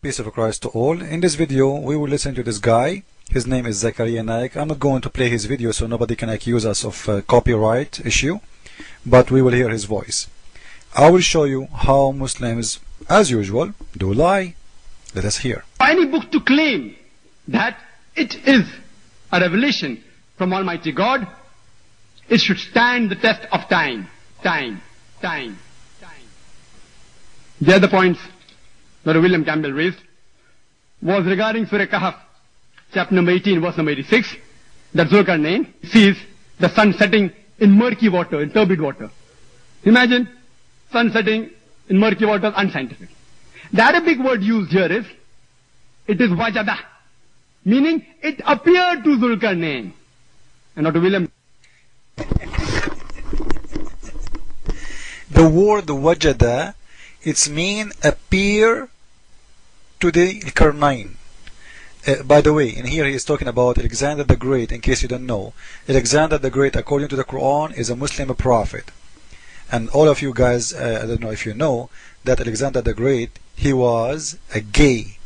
Peace of Christ to all. In this video we will listen to this guy. His name is Zakaria Naik. I'm not going to play his video so nobody can accuse us of copyright issue, but we will hear his voice. I will show you how Muslims, as usual, do lie. Let us hear. Any book to claim that it is a revelation from Almighty God, it should stand the test of time. The other points that William Campbell raised was regarding Surah Kahf, chapter number 18, verse number 86, that Zulkarnain sees the sun setting in murky water, in turbid water. Imagine sun setting in murky water, unscientific. The Arabic word used here is, it is wajada, meaning it appeared to Zulkarnain, and not to William. The word wajada, its mean appear to the Karnain. By the way, in here he is talking about Alexander the Great. In case you don't know, Alexander the Great, according to the Quran, is a Muslim prophet. And all of you guys, I don't know if you know, that Alexander the Great, he was a gay.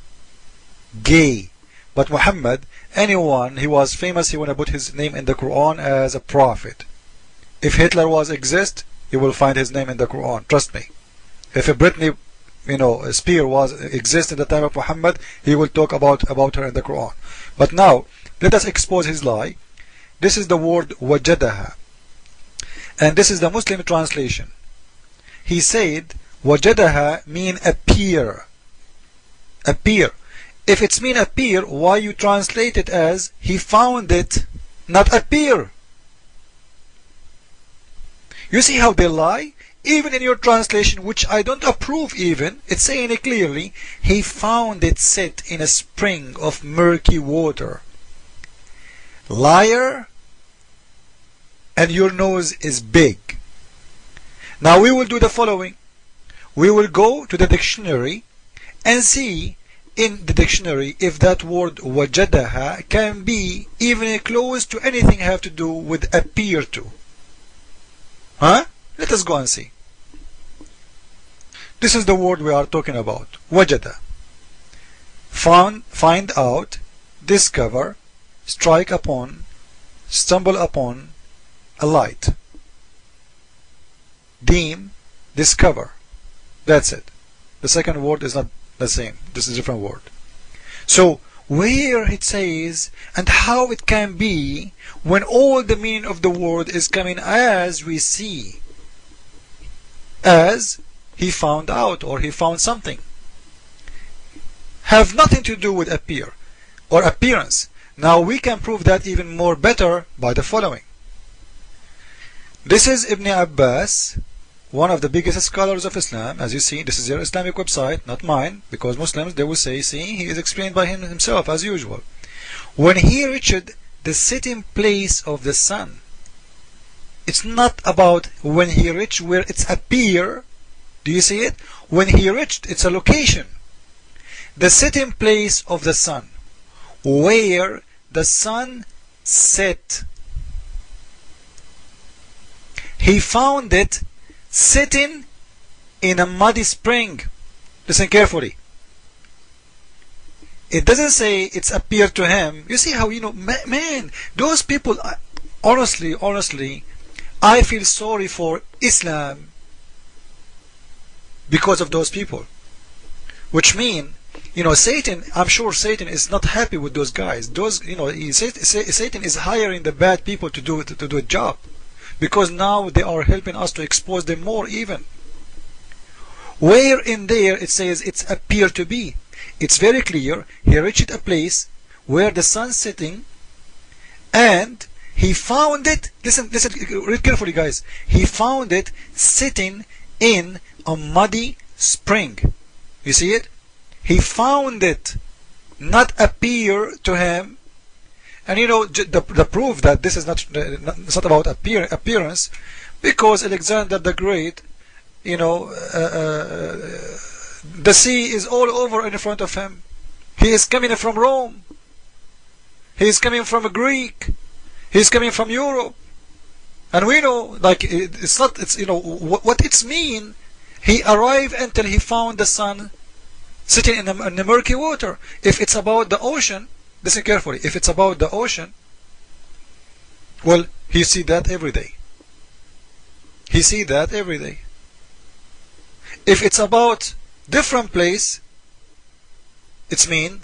But Muhammad, anyone, he was famous, he want to put his name in the Quran as a prophet. If Hitler exist, you will find his name in the Quran, trust me. If a Britney, Spears exist in the time of Muhammad, he will talk about her in the Quran. But now, let us expose his lie. This is the word wajadaha, and this is the Muslim translation. He said wajadaha mean appear. If it's mean appear, why you translate it as he found it, not appear? You see how they lie? Even in your translation, which I don't approve even, it's saying it clearly, he found it set in a spring of murky water. Liar, and your nose is big. Now we will do the following. We will go to the dictionary and see in the dictionary if that word wajadaha can be even close to anything have to do with appear to. Let us go and see. This is the word we are talking about. Wajada. Find out, discover, strike upon, stumble upon, a light. Deem, discover. That's it. The second word is not the same. This is a different word. So, where it says, and how it can be, when all the meaning of the word is coming as we see, as he found out, or he found something, have nothing to do with appear or appearance. Now we can prove that even more better by the following. This is Ibn Abbas, one of the biggest scholars of Islam. As you see, this is your Islamic website, not mine, because Muslims, they will say, see, he is explained by him himself as usual. When he reached the sitting place of the sun, it's not about when he reached where it's appear. Do you see it? When he reached, it's a location. The sitting place of the sun, where the sun set. He found it sitting in a muddy spring. Listen carefully. It doesn't say it's appeared to him. You see how, man, those people, honestly, I feel sorry for Islam because of those people. Which mean, Satan, I'm sure Satan is not happy with those guys. Satan is hiring the bad people to do a job, because now they are helping us to expose them more even. Where in there it says it's appear to be. It's very clear. He reached a place where the sun's setting, and he found it. Listen, read carefully, guys. He found it sitting in a muddy spring. You see it? He found it, not appear to him. And the proof that this is not about appearance, because Alexander the Great, the sea is all over in front of him. He is coming from Rome. He is coming from Greek. He is coming from Europe. And we know, what it's mean. He arrived until he found the sun sitting in the murky water. If it's about the ocean, listen carefully, if it's about the ocean, well, he see that every day. He see that every day. If it's about different place, it's mean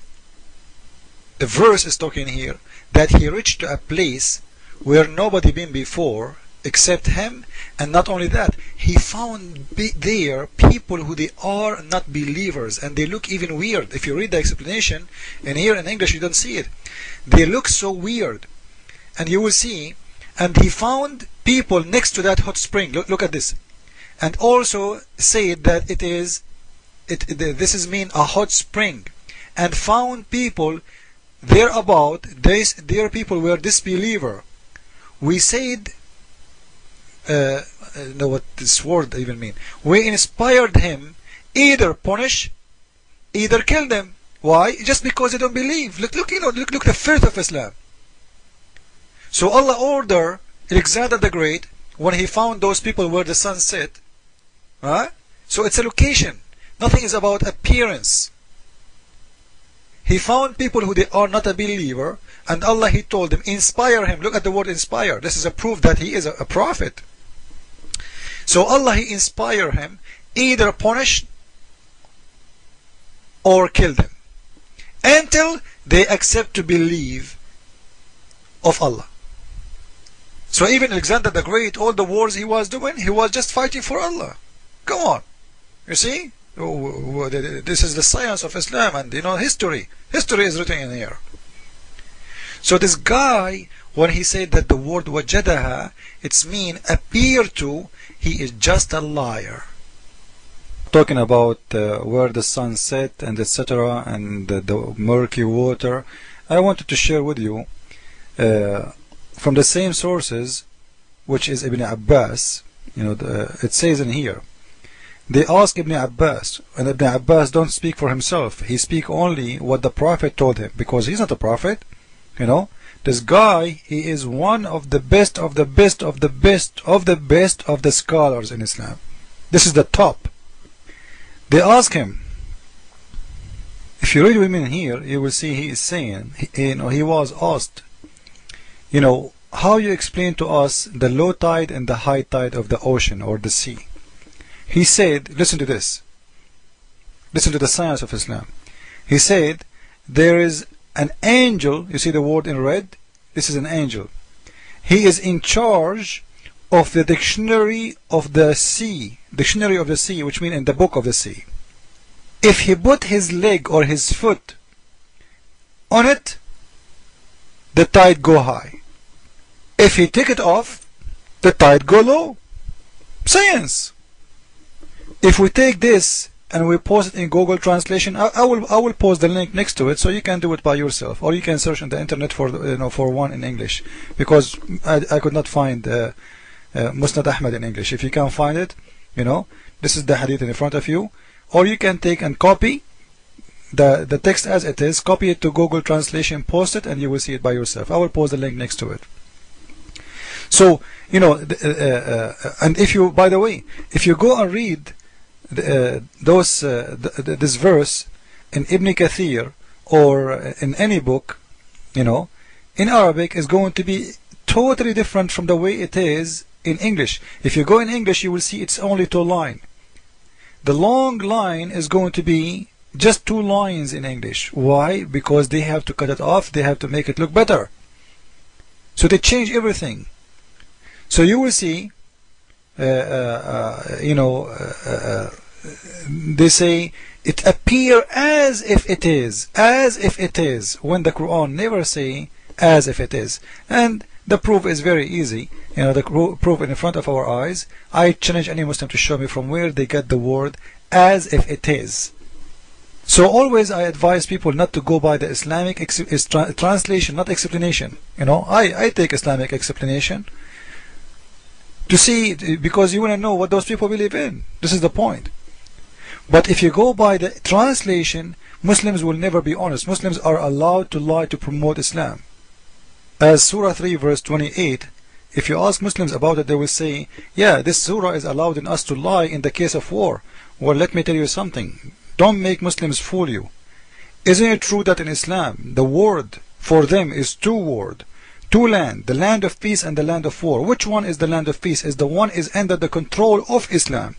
the verse is talking here that he reached to a place where nobody been before except him, and not only that, he found there people who they are not believers, and they look even weird. If you read the explanation, and here in English you don't see it, they look so weird, and you will see. And he found people next to that hot spring. Look at this, and also said that this is mean a hot spring, and found people thereabout. Their people were disbeliever. We said, know what this word even mean. We inspired him either punish, either kill them. Why? Just because they don't believe. Look the filth of Islam. So Allah ordered Alexander the Great when he found those people where the sun set. Right? So it's a location. Nothing is about appearance. He found people who they are not a believer, and Allah, he told them, inspire him. Look at the word inspire. This is a proof that he is a prophet. So Allah, he inspire him, either punish or kill them, until they accept to believe of Allah. So even Alexander the Great, all the wars he was doing, he was just fighting for Allah. Come on. You see? This is the science of Islam, and history. History is written in here. So this guy, when he said that the word wajadaha, it's mean appear to, he is just a liar. Talking about where the sun set and etc. and the murky water, I wanted to share with you from the same sources, which is Ibn Abbas. It says in here, they ask Ibn Abbas, and Ibn Abbas don't speak for himself. He speak only what the Prophet told him, because he's not a prophet. This guy, he is one of the best of the best of the best of the best of the scholars in Islam. This is the top. They ask him, if you read with me here, you will see he is saying, he was asked, how you explain to us the low tide and the high tide of the ocean or the sea? He said, listen to this. Listen to the science of Islam. He said, there is an angel. You see the word in red? This is an angel. He is in charge of the dictionary of the sea. Dictionary of the sea, which means in the book of the sea. If he put his leg or his foot on it, the tide go high. If he take it off, the tide go low. Science. If we take this and we post it in Google Translation, I will post the link next to it, so you can do it by yourself, or you can search on the internet for for one in English, because I could not find Musnad Ahmad in English. If you can find it, this is the hadith in front of you, or you can take and copy the text as it is, copy it to Google Translation, post it, and you will see it by yourself. I will post the link next to it. So and if you, by the way, if you go and read this verse in Ibn Kathir or in any book, in Arabic, is going to be totally different from the way it is in English. If you go in English, you will see it's only 2 lines. The long line is going to be just 2 lines in English. Why? Because they have to cut it off. They have to make it look better. So they change everything. So you will see, they say it appear as if it is, when the Quran never say as if it is. And the proof is very easy. The proof in front of our eyes. I challenge any Muslim to show me from where they get the word as if it is. So always I advise people not to go by the Islamic translation, not explanation. I take Islamic explanation to see, because you want to know what those people believe in. This is the point. But if you go by the translation, Muslims will never be honest. Muslims are allowed to lie to promote Islam. As Surah 3 verse 28, if you ask Muslims about it, they will say, yeah, this surah is allowing us to lie in the case of war. Well, let me tell you something. Don't make Muslims fool you. Isn't it true that in Islam the word for them is two words, two land, the land of peace and the land of war? Which one is the land of peace? Is the one is under the control of Islam.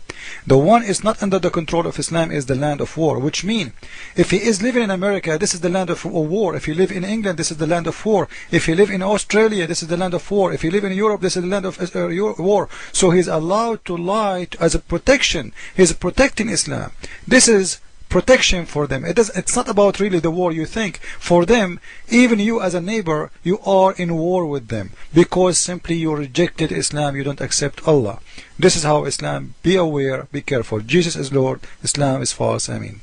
The one is not under the control of Islam is the land of war, which means if he is living in America, this is the land of war. If you live in England, this is the land of war. If you live in Australia, this is the land of war. If you live in Europe, this is the land of war. So he's allowed to lie as a protection. He's protecting Islam. This is protection for them. It's not about really the war you think. For them, even you as a neighbor, you are in war with them because simply you rejected Islam, you don't accept Allah. This is how Islam, be aware, be careful. Jesus is Lord, Islam is false. Ameen.